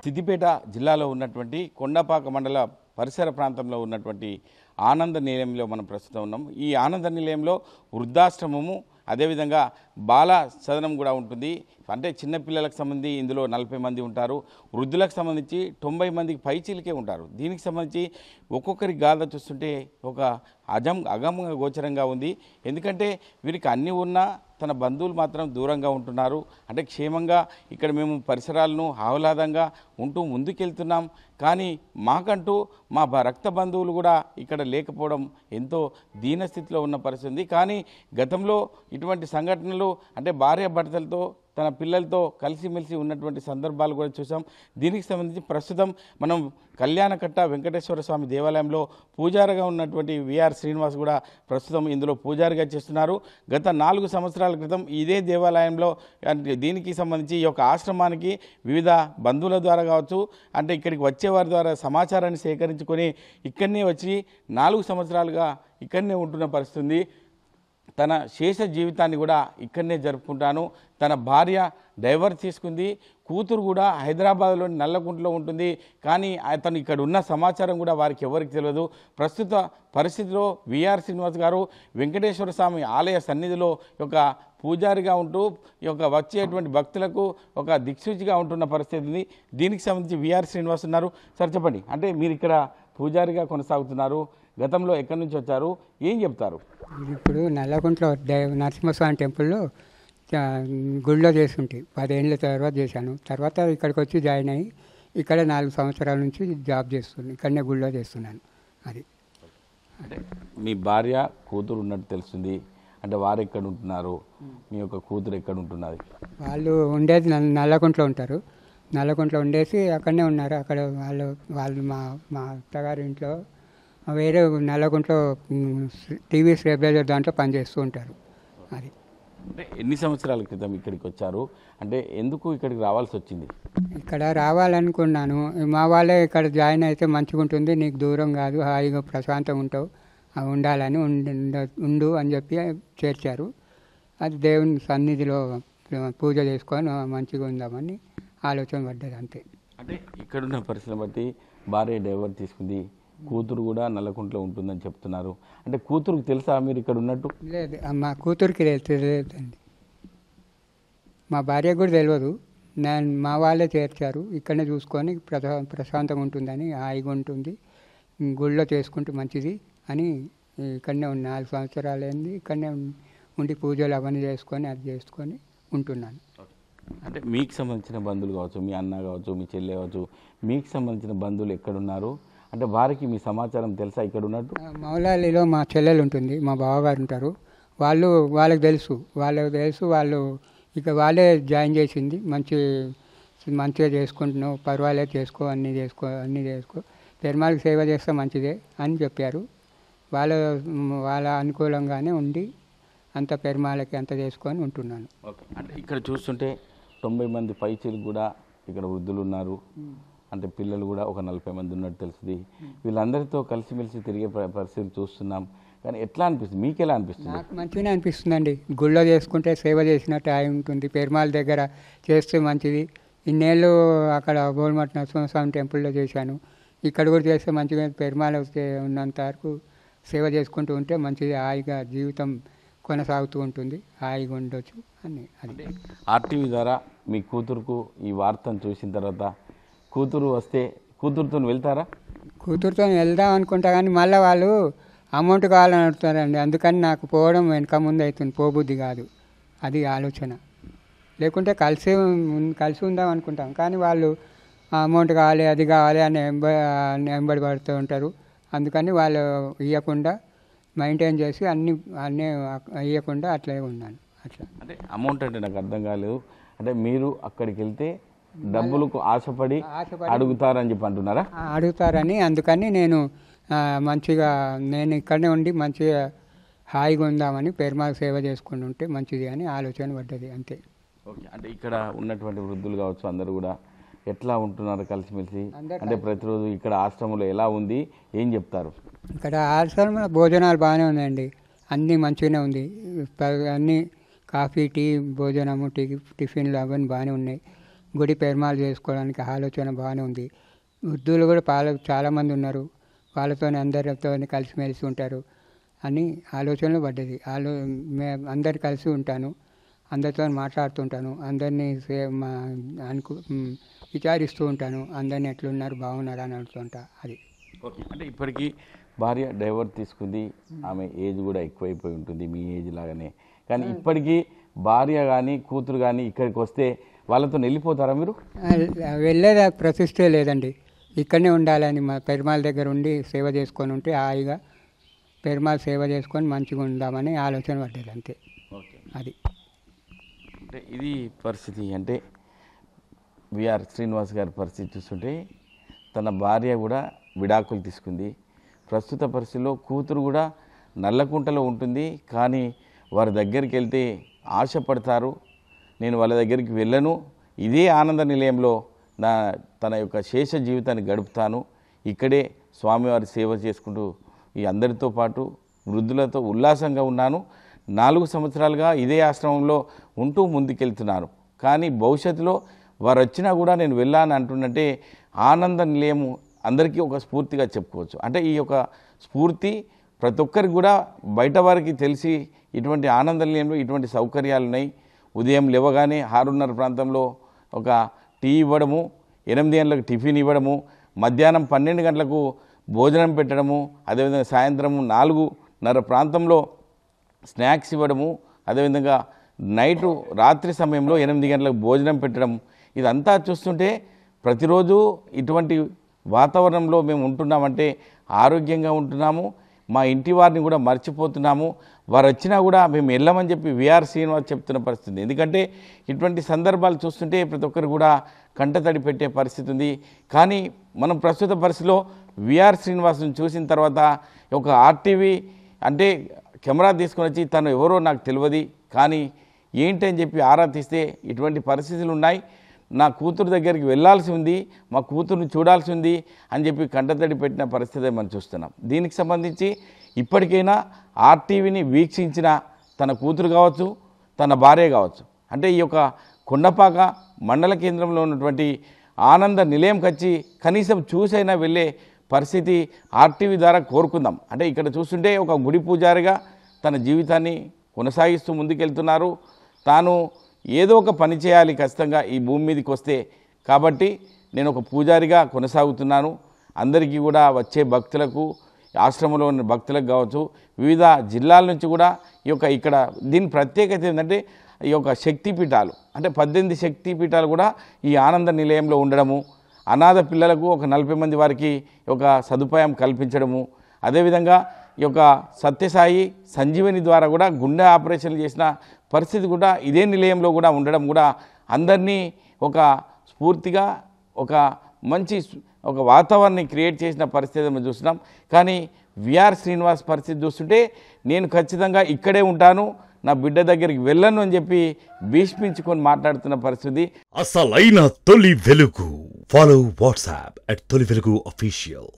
సిద్దిపేట జిల్లాలో ఉన్నటువంటి కొండపాక మండల పరిసర ప్రాంతంలో ఉన్నటువంటి ఆనంద నిలయంలో మనం ప్రస్తుతం ఉన్నాం. ఈ ఆనంద నిలయంలో వృద్ధాశ్రమము అదేవిధంగా బాల సదనం కూడా ఉంటుంది. అంటే చిన్నపిల్లలకు సంబంధించి ఇందులో 40 మంది ఉంటారు. వృద్ధులకు సంబంధించి 90 మందికి పైచీలకే ఉంటారు. దీనికి సంబంధించి ఒక్కొక్కరి గాథ చూస్తుంటే ఒక అగమ గోచరంగా ఉంది. ఎందుకంటే వీరికి అన్నీ ఉన్నా తన బంధువులు మాత్రం దూరంగా ఉంటున్నారు. అంటే క్షేమంగా ఇక్కడ మేము పరిసరాలను ఆహ్లాదంగా ఉంటూ ముందుకెళ్తున్నాం, కానీ మాకంటూ మా రక్త బంధువులు కూడా ఇక్కడ లేకపోవడం ఎంతో దీనస్థితిలో ఉన్న పరిస్థితి ఉంది. కానీ గతంలో ఇటువంటి సంఘటనలు అంటే భార్యాభర్తలతో తన పిల్లలతో కలిసిమెలిసి ఉన్నటువంటి సందర్భాలు కూడా చూసాం. దీనికి సంబంధించి ప్రస్తుతం మనం కళ్యాణకట్ట వెంకటేశ్వర స్వామి దేవాలయంలో పూజారిగా ఉన్నటువంటి విఆర్ శ్రీనివాస్ కూడా ప్రస్తుతం ఇందులో పూజారిగా చేస్తున్నారు. గత 4 సంవత్సరాల క్రితం ఇదే దేవాలయంలో దీనికి సంబంధించి ఈ యొక్క ఆశ్రమానికి వివిధ బంధువుల ద్వారా కావచ్చు, అంటే ఇక్కడికి వచ్చేవారి ద్వారా సమాచారాన్ని సేకరించుకొని ఇక్కడనే వచ్చి 4 సంవత్సరాలుగా ఇక్కడనే ఉంటున్న పరిస్థితి ఉంది. తన శేష జీవితాన్ని కూడా ఇక్కడనే జరుపుకుంటాను. తన భార్య డైవర్స్ తీసుకుంది, కూతురు కూడా హైదరాబాద్లోని నల్లకుంటలో ఉంటుంది. కానీ అతను ఇక్కడ ఉన్న సమాచారం కూడా వారికి ఎవరికి తెలియదు. ప్రస్తుత పరిస్థితిలో విఆర్ శ్రీనివాస్ గారు వెంకటేశ్వర స్వామి ఆలయ సన్నిధిలో ఒక పూజారిగా ఉంటూ ఈ యొక్క వచ్చేటువంటి భక్తులకు ఒక దిక్సూచిగా ఉంటున్న పరిస్థితి ఉంది. దీనికి సంబంధించి విఆర్ శ్రీనివాస్ ఉన్నారు. సార్ చెప్పండి, అంటే మీరు ఇక్కడ పూజారిగా కొనసాగుతున్నారు, గతంలో ఎక్కడి నుంచి వచ్చారు, ఏం చెప్తారు? ఇప్పుడు నల్లకుంటలో నరసింహస్వామి టెంపుల్లో గుడిలో చేస్తుంటే 10 ఏళ్ళ తర్వాత చేశాను. తర్వాత ఇక్కడికి వచ్చి జాయిన్ అయ్యి ఇక్కడ 4 సంవత్సరాల నుంచి జాబ్ చేస్తున్నాను. ఇక్కడనే గుడిలో చేస్తున్నాను. అది అంటే మీ భార్య కూతురు ఉన్నట్టు తెలుస్తుంది, అంటే వారు ఎక్కడ ఉంటున్నారు, మీ యొక్క కూతురు ఎక్కడ ఉంటున్నది? వాళ్ళు ఉండేది నల్లకుంటలో ఉంటారు. నల్లకుంటలో ఉండేసి అక్కడనే ఉన్నారు. అక్కడ వాళ్ళు మా అత్తగారి ఇంట్లో వేరే నల్లకుంటలో టీవీ స్టెబిలైజర్ దాంట్లో పనిచేస్తూ ఉంటారు. అది అంటే ఎన్ని సంవత్సరాల క్రితం ఇక్కడికి వచ్చారు, అంటే ఎందుకు ఇక్కడికి రావాల్సి వచ్చింది? ఇక్కడ రావాలనుకున్నాను. మా వాళ్ళే ఇక్కడ జాయిన్ అయితే మంచిగా ఉంటుంది, నీకు దూరం కాదు, హాయిగా ప్రశాంతంగా ఉంటావు, ఉండాలని ఉండు అని చెప్పి చేర్చారు. అది దేవుని సన్నిధిలో పూజ చేసుకొని మంచిగా ఉందామని ఆలోచన పడ్డది అంతే. అంటే ఇక్కడున్న పరిస్థితిని బట్టి భార్య డైవర్ తీసుకుంది, కూతురు కూడా నల్లకుంటలో ఉంటుందని చెప్తున్నారు. అంటే కూతురుకు తెలుసా మీరు ఇక్కడ ఉన్నట్టు? లేదు, మా కూతురికి తెలియదండి. మా భార్యకు కూడా తెలియదు. మా వాళ్ళే చేర్చారు. ఇక్కడనే చూసుకొని ప్రశాంతంగా ఉంటుందని, హాయిగా ఉంటుంది, గుళ్ళో చేసుకుంటే మంచిది అని ఇక్కడనే 4 సంవత్సరాలు అయింది. ఇక్కడనే ఉండి పూజలు అవన్నీ చేసుకొని అది చేసుకొని ఉంటున్నాను. అంటే మీకు సంబంధించిన బంధువులు కావచ్చు, మీ అన్న కావచ్చు, మీ చెల్లె కావచ్చు, మీకు సంబంధించిన బంధువులు ఎక్కడున్నారు, అంటే వారికి మీ సమాచారం తెలుసా ఇక్కడ ఉన్నట్టు? మౌలాలిలో మా చెల్లెలు ఉంటుంది, మా బావగారు ఉంటారు. వాళ్ళకి తెలుసు. వాళ్ళు ఇక వాళ్ళే జాయిన్ చేసింది. మంచిగా చేసుకుంటున్నావు, పర్వాలేదు, అన్నీ చేసుకో పెరుమాళకి సేవ చేస్తే మంచిదే అని చెప్పారు. వాళ్ళ అనుకూలంగానే ఉండి అంత పెరుమాళకి అంత చేసుకొని ఉంటున్నాను. ఓకే, అంటే ఇక్కడ చూస్తుంటే 90 మంది పైచీలు కూడా ఇక్కడ వృద్ధులు ఉన్నారు, అంటే పిల్లలు కూడా ఒక 40 మంది ఉన్నట్టు తెలుస్తుంది. వీళ్ళందరితో కలిసిమెలిసి తిరిగే పరిస్థితి చూస్తున్నాం. కానీ ఎట్లా అనిపిస్తుంది, మీకు ఎలా అనిపిస్తుంది? నాకు మంచిగానే అనిపిస్తుందండి. గుళ్ళో చేసుకుంటే సేవ చేసినట్టు అయి ఉంటుంది. పెరుమాళ దగ్గర చేస్తే మంచిది. ఇన్నేళ్ళు అక్కడ గోల్మట్ నరసింహస్వామి టెంపుల్లో చేశాను. ఇక్కడ కూడా చేస్తే మంచిగా, పెరుమాళ ఉన్నంత వరకు సేవ చేసుకుంటూ ఉంటే మంచిది, హాయిగా జీవితం కొనసాగుతూ ఉంటుంది, హాయిగా ఉండొచ్చు అని. అది ఆర్టీవీ ద్వారా మీ కూతురుకు ఈ వార్తను చూసిన తర్వాత కూతురు వస్తే కూతురుతో వెళ్తారా? కూతురుతో వెళ్దాం అనుకుంటా, కానీ మళ్ళీ వాళ్ళు అమౌంట్ కావాలని అడుగుతారండి. అందుకని నాకు పోవడం వెనక ముందు అవుతుంది, పోబుద్ధి కాదు. అది ఆలోచన. లేకుంటే కలిసి ఉందాం అనుకుంటాం, కానీ వాళ్ళు అమౌంట్ కావాలి, అది కావాలి అని వెంబడి పడుతూ ఉంటారు. అందుకని వాళ్ళు ఇవ్వకుండా మెయింటైన్ చేసి అన్నీ ఇవ్వకుండా అట్లే ఉన్నాను. అట్లా అంటే అమౌంట్ అంటే నాకు అర్థం కాలేదు. అంటే మీరు అక్కడికి వెళ్తే డబ్బులకు ఆశపడి అడుగుతారని చెప్పి అంటున్నారా? అడుగుతారని, అందుకని నేను ఇక్కడనే ఉండి మంచిగా హాయిగా ఉందామని పెరుమాళ సేవ చేసుకుని ఉంటే మంచిది అని ఆలోచన పడ్డది అంతే. ఓకే, అంటే ఇక్కడ ఉన్నటువంటి వృద్ధులు కావచ్చు అందరూ కూడా ఎట్లా ఉంటున్నారు కలిసిమెలిసి? అంటే ప్రతిరోజు ఇక్కడ ఆశ్రమంలో ఎలా ఉంది, ఏం చెప్తారు? ఇక్కడ ఆశ్రమంలో భోజనాలు బాగానే ఉన్నాయండి, అన్నీ మంచిగానే ఉంది. అన్నీ కాఫీ, టీ, భోజనము, టిఫిన్లు అవన్నీ బాగానే ఉన్నాయి. గుడి పెరుమాలు చేసుకోవడానికి ఆలోచన బాగానే ఉంది. వృద్ధులు కూడా చాలామంది ఉన్నారు, వాళ్ళతో అందరితో కలిసిమెలిసి ఉంటారు అని ఆలోచనలు పడ్డది. అందరు కలిసి ఉంటాను, అందరితో మాట్లాడుతుంటాను, అందరినీ విచారిస్తూ ఉంటాను, అందరినీ ఎట్లున్నారు బాగున్నారా అని అడుగుతుంటా. అది అంటే ఇప్పటికీ భార్య డైవర్స్ తీసుకుంది, ఆమె ఏజ్ కూడా ఎక్కువైపోయి ఉంటుంది మీ ఏజ్ లాగానే, కానీ ఇప్పటికీ భార్య కానీ కూతురు కానీ ఇక్కడికి వస్తే వాళ్ళతో వెళ్ళిపోతారా మీరు? వెళ్ళేది ప్రతిష్టే లేదండి, ఇక్కడనే ఉండాలని మా పెరుమాళ దగ్గర ఉండి సేవ చేసుకొని ఉంటే హాయిగా పెరుమాళ సేవ చేసుకొని మంచిగా ఉందామని ఆలోచన పడ్డది అంతే. అది అంటే ఇది పరిస్థితి. అంటే విఆర్ శ్రీనివాస్ గారి పరిస్థితి చూస్తుంటే తన భార్య కూడా విడాకులు తీసుకుంది. ప్రస్తుత పరిస్థితిలో కూతురు కూడా నల్లకుంటలో ఉంటుంది, కానీ వారి దగ్గరికి వెళ్తే ఆశపడతారు. నేను వాళ్ళ దగ్గరికి వెళ్ళను, ఇదే ఆనంద నిలయంలో తన యొక్క శేష జీవితాన్ని గడుపుతాను, ఇక్కడే స్వామివారి సేవ చేసుకుంటూ ఈ అందరితో పాటు వృద్ధులతో ఉల్లాసంగా ఉన్నాను. 4 సంవత్సరాలుగా ఇదే ఆశ్రమంలో ఉంటూ ముందుకెళ్తున్నాను, కానీ భవిష్యత్తులో వారు వచ్చినా కూడా నేను వెళ్ళాను అంటున్నట్టే ఆనంద నిలయము అందరికీ ఒక స్ఫూర్తిగా చెప్పుకోవచ్చు. అంటే ఈ యొక్క స్ఫూర్తి ప్రతి ఒక్కరికి కూడా బయట వారికి తెలిసి ఇటువంటి ఆనంద నిలయంలో ఇటువంటి సౌకర్యాలు ఉన్నాయి. ఉదయం లేవగానే 6:30 ప్రాంతంలో ఒక టీ ఇవ్వడము, 8 గంటలకు టిఫిన్ ఇవ్వడము, మధ్యాహ్నం 12 గంటలకు భోజనం పెట్టడము, అదేవిధంగా సాయంత్రం 4:30 ప్రాంతంలో స్నాక్స్ ఇవ్వడము, అదేవిధంగా రాత్రి సమయంలో 8 గంటలకు భోజనం పెట్టడం. ఇదంతా చూస్తుంటే ప్రతిరోజు ఇటువంటి వాతావరణంలో మేము ఉంటున్నామంటే ఆరోగ్యంగా ఉంటున్నాము, మా ఇంటి వారిని కూడా మర్చిపోతున్నాము. వారు వచ్చినా కూడా మేము వెళ్ళమని చెప్పి విఆర్ శ్రీనివాస్ చెప్తున్న పరిస్థితి. ఎందుకంటే ఇటువంటి సందర్భాలు చూస్తుంటే ప్రతి ఒక్కరు కూడా కంటతడి పెట్టే పరిస్థితి ఉంది. కానీ మనం ప్రస్తుత పరిస్థితిలో విఆర్ శ్రీనివాస్ని చూసిన తర్వాత ఒక ఆర్టీవీ అంటే కెమెరా తీసుకొని వచ్చి తను ఎవరో నాకు తెలియదు, కానీ ఏంటని చెప్పి ఆరా తీస్తే ఇటువంటి పరిస్థితులు ఉన్నాయి, నా కూతురు దగ్గరికి వెళ్ళాల్సి ఉంది, మా కూతురుని చూడాల్సి ఉంది అని చెప్పి కంటతడి పెట్టిన పరిస్థితి మనం చూస్తున్నాం. దీనికి సంబంధించి ఇప్పటికైనా ఆర్టీవీని వీక్షించిన తన కూతురు కావచ్చు, తన భార్య కావచ్చు, అంటే ఈ యొక్క కొండపాక మండల కేంద్రంలో ఉన్నటువంటి ఆనంద నిలయంకి వచ్చి కనీసం చూసైనా వెళ్ళే పరిస్థితి ఆర్టీవీ ద్వారా కోరుకుందాం. అంటే ఇక్కడ చూస్తుంటే ఒక గుడి పూజారిగా తన జీవితాన్ని కొనసాగిస్తూ ముందుకెళ్తున్నారు. తాను ఏదో ఒక పని చేయాలి ఖచ్చితంగా ఈ భూమి మీదకి వస్తే, కాబట్టి నేను ఒక పూజారిగా కొనసాగుతున్నాను. అందరికీ కూడా వచ్చే భక్తులకు, ఆశ్రమంలో ఉన్న భక్తులకు కావచ్చు, వివిధ జిల్లాల నుంచి కూడా ఇక్కడ దీని ప్రత్యేకత ఏంటంటే ఈ యొక్క శక్తిపీఠాలు, అంటే 18 శక్తిపీఠాలు కూడా ఈ ఆనంద నిలయంలో ఉండడము, అనాథ పిల్లలకు ఒక 40 మంది వారికి ఒక సదుపాయం కల్పించడము, అదేవిధంగా ఈ యొక్క సత్యసాయి సంజీవని ద్వారా కూడా గుండె ఆపరేషన్లు చేసిన పరిస్థితి కూడా ఇదే నిలయంలో కూడా ఉండడం కూడా అందరినీ ఒక స్ఫూర్తిగా ఒక మంచి ఒక వాతావరణాన్ని క్రియేట్ చేసిన పరిస్థితి మనం చూస్తున్నాం. కానీ విఆర్ శ్రీనివాస్ పరిస్థితి చూస్తుంటే నేను ఖచ్చితంగా ఇక్కడే ఉంటాను, నా బిడ్డ దగ్గరికి వెళ్ళను అని చెప్పి భీష్మించుకొని మాట్లాడుతున్న పరిస్థితి. అసలైన తొలి వెలుగు. ఫాలో వాట్సాప్ @తొలి వెలుగు official.